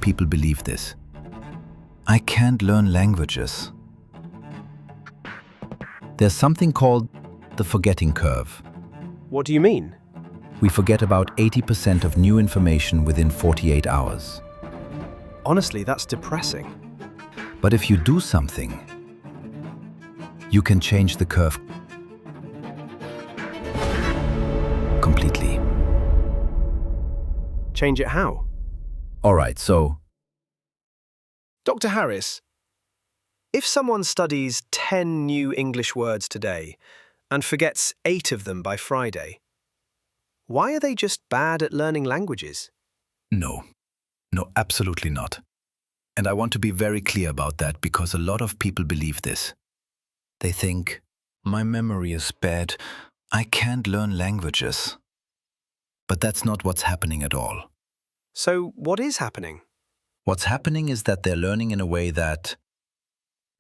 people believe this. I can't learn languages. There's something called the forgetting curve. What do you mean? We forget about 80% of new information within 48 hours. Honestly, that's depressing. But if you do something, you can change the curve completely. Change it how? All right, so Dr. Harris, if someone studies 10 new English words today and forgets 8 of them by Friday, why are they just bad at learning languages? no, absolutely not. And I want to be very clear about that because a lot of people believe this. They think, my memory is bad, I can't learn languages. But that's not what's happening at all. So what is happening? What's happening is that they're learning in a way that,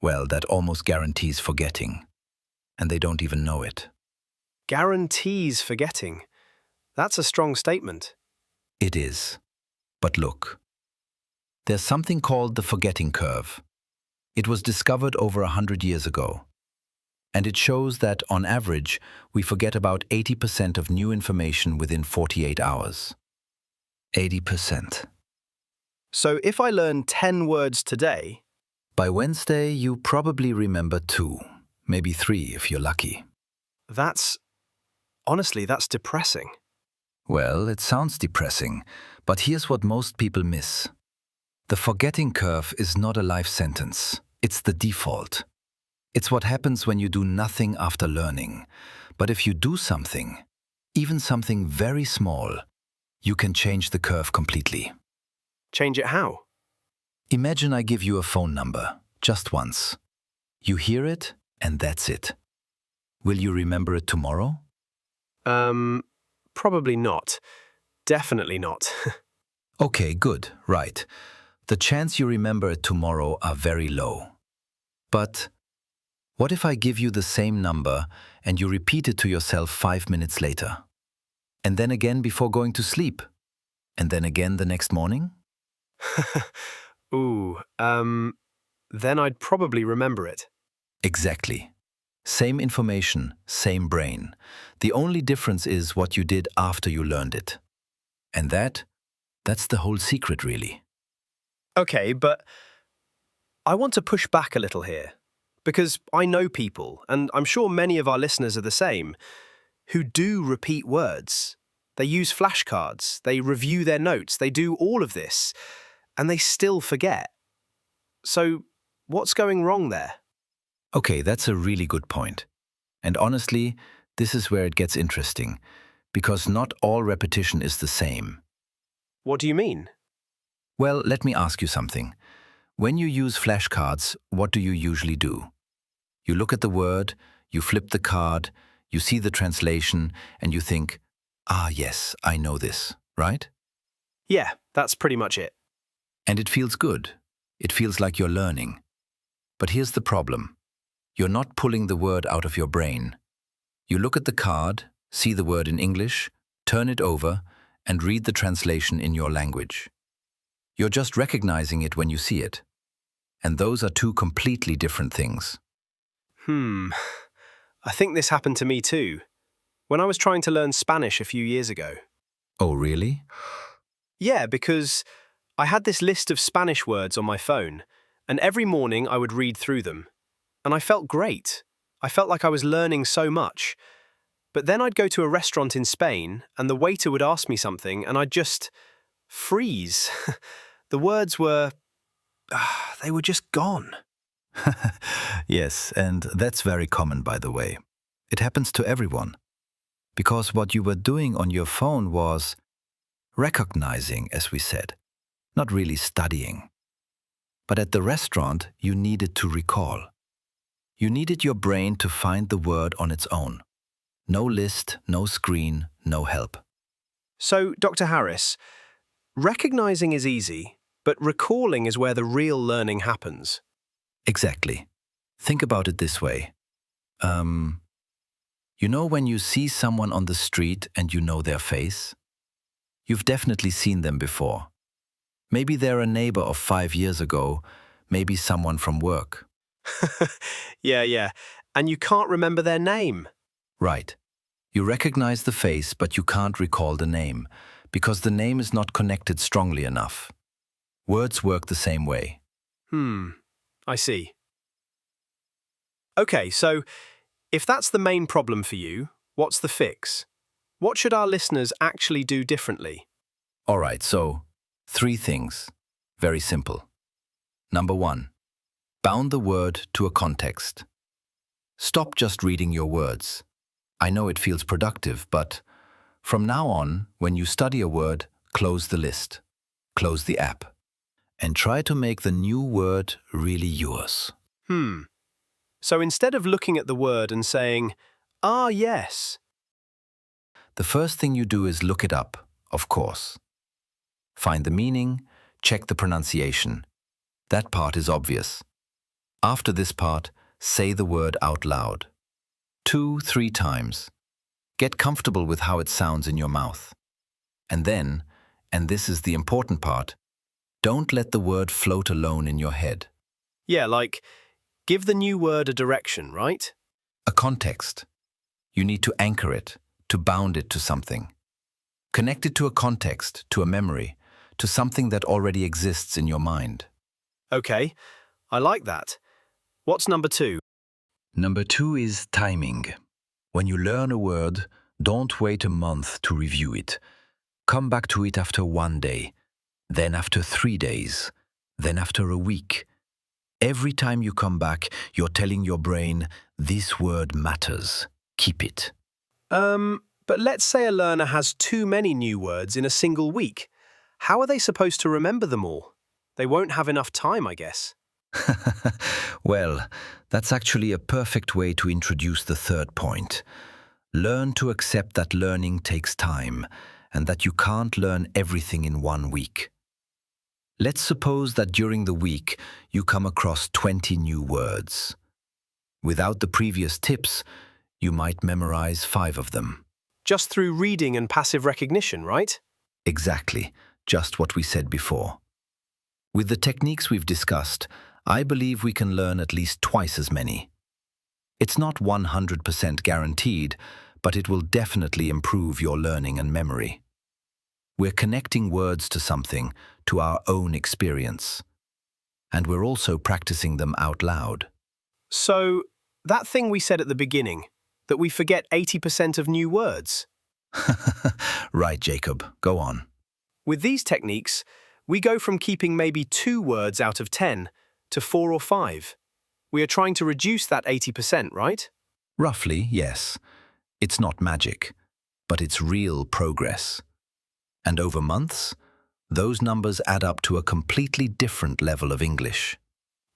well, that almost guarantees forgetting. And they don't even know it. Guarantees forgetting. That's a strong statement. It is. But look, there's something called the forgetting curve. It was discovered over 100 years ago. And it shows that, on average, we forget about 80% of new information within 48 hours. 80%. So if I learn 10 words today, By Wednesday, you probably remember 2, maybe 3 if you're lucky. honestly, that's depressing. Well, it sounds depressing, but here's what most people miss. The forgetting curve is not a life sentence. It's the default. It's what happens when you do nothing after learning. But if you do something, even something very small, you can change the curve completely. Change it how? Imagine I give you a phone number, just once. You hear it, and that's it. Will you remember it tomorrow? Probably not. Definitely not. Okay, good, right. The chance you remember it tomorrow are very low. But what if I give you the same number and you repeat it to yourself 5 minutes later? And then again before going to sleep? And then again the next morning? Ooh, then I'd probably remember it. Exactly. Same information, same brain. The only difference is what you did after you learned it. And that's the whole secret, really. Okay, but I want to push back a little here, because I know people, and I'm sure many of our listeners are the same, who do repeat words. They use flashcards, they review their notes, they do all of this, and they still forget. So, what's going wrong there? Okay, that's a really good point. And honestly, this is where it gets interesting, because not all repetition is the same. What do you mean? Well, let me ask you something. When you use flashcards, what do you usually do? You look at the word, you flip the card, you see the translation, and you think, ah, yes, I know this, right? Yeah, that's pretty much it. And it feels good. It feels like you're learning. But here's the problem. You're not pulling the word out of your brain. You look at the card, see the word in English, turn it over, and read the translation in your language. You're just recognizing it when you see it. And those are two completely different things. I think this happened to me too, when I was trying to learn Spanish a few years ago. Oh, really? Yeah, because I had this list of Spanish words on my phone, and every morning I would read through them. And I felt great. I felt like I was learning so much. But then I'd go to a restaurant in Spain, and the waiter would ask me something, and I'd just freeze. The words were... they were just gone. Yes, and that's very common, by the way. It happens to everyone. Because what you were doing on your phone was recognizing, as we said, not really studying. But at the restaurant, you needed to recall. You needed your brain to find the word on its own. No list, no screen, no help. So, Dr. Harris, recognizing is easy, but recalling is where the real learning happens. Exactly. Think about it this way. You know when you see someone on the street and you know their face? You've definitely seen them before. Maybe they're a neighbor of 5 years ago, maybe someone from work. Yeah. And you can't remember their name. Right. You recognize the face, but you can't recall the name, because the name is not connected strongly enough. Words work the same way. I see. Okay, so if that's the main problem for you, what's the fix? What should our listeners actually do differently? All right, so 3 things. Very simple. Number 1, bound the word to a context. Stop just reading your words. I know it feels productive, but from now on, when you study a word, close the list, close the app, and try to make the new word really yours. So instead of looking at the word and saying, "Ah, yes," The first thing you do is look it up, of course. Find the meaning, check the pronunciation. That part is obvious. After this part, say the word out loud. 2, 3 times. Get comfortable with how it sounds in your mouth. And then, and this is the important part, don't let the word float alone in your head. yeah, like, give the new word a direction, right? A context. You need to anchor it, to bound it to something. Connect it to a context, to a memory, to something that already exists in your mind. Okay, I like that. What's number 2? Number 2 is timing. When you learn a word, don't wait a month to review it. Come back to it after 1 day, then after 3 days, then after a week. Every time you come back, you're telling your brain, this word matters. Keep it. But let's say a learner has too many new words in a single week. How are they supposed to remember them all? They won't have enough time, I guess. Well, that's actually a perfect way to introduce the 3rd point. Learn to accept that learning takes time and that you can't learn everything in 1 week. Let's suppose that during the week you come across 20 new words. Without the previous tips, you might memorize 5 of them. Just through reading and passive recognition, right? Exactly, just what we said before. With the techniques we've discussed, I believe we can learn at least twice as many. It's not 100% guaranteed, but it will definitely improve your learning and memory. We're connecting words to something, to our own experience. And we're also practicing them out loud. So, that thing we said at the beginning, that we forget 80% of new words. Right, Jacob, go on. With these techniques, we go from keeping maybe 2 words out of 10 to 4 or 5. We are trying to reduce that 80%, right? Roughly, yes. It's not magic, but it's real progress. And over months, those numbers add up to a completely different level of English.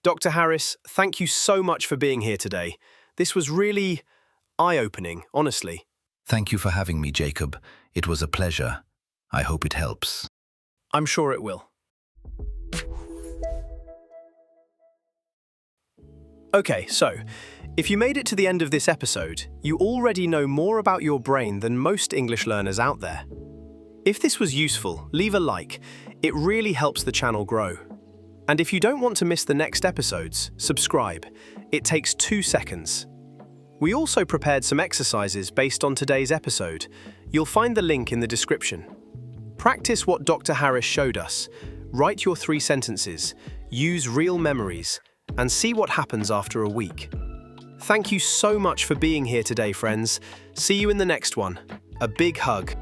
Dr. Harris, thank you so much for being here today. This was really eye-opening, honestly. Thank you for having me, Jacob. It was a pleasure. I hope it helps. I'm sure it will. Okay, so, if you made it to the end of this episode, you already know more about your brain than most English learners out there. If this was useful, leave a like. It really helps the channel grow. And if you don't want to miss the next episodes, subscribe. It takes 2 seconds. We also prepared some exercises based on today's episode. You'll find the link in the description. Practice what Dr. Harris showed us. Write your 3 sentences, use real memories, and see what happens after a week. Thank you so much for being here today, friends. See you in the next one. A big hug.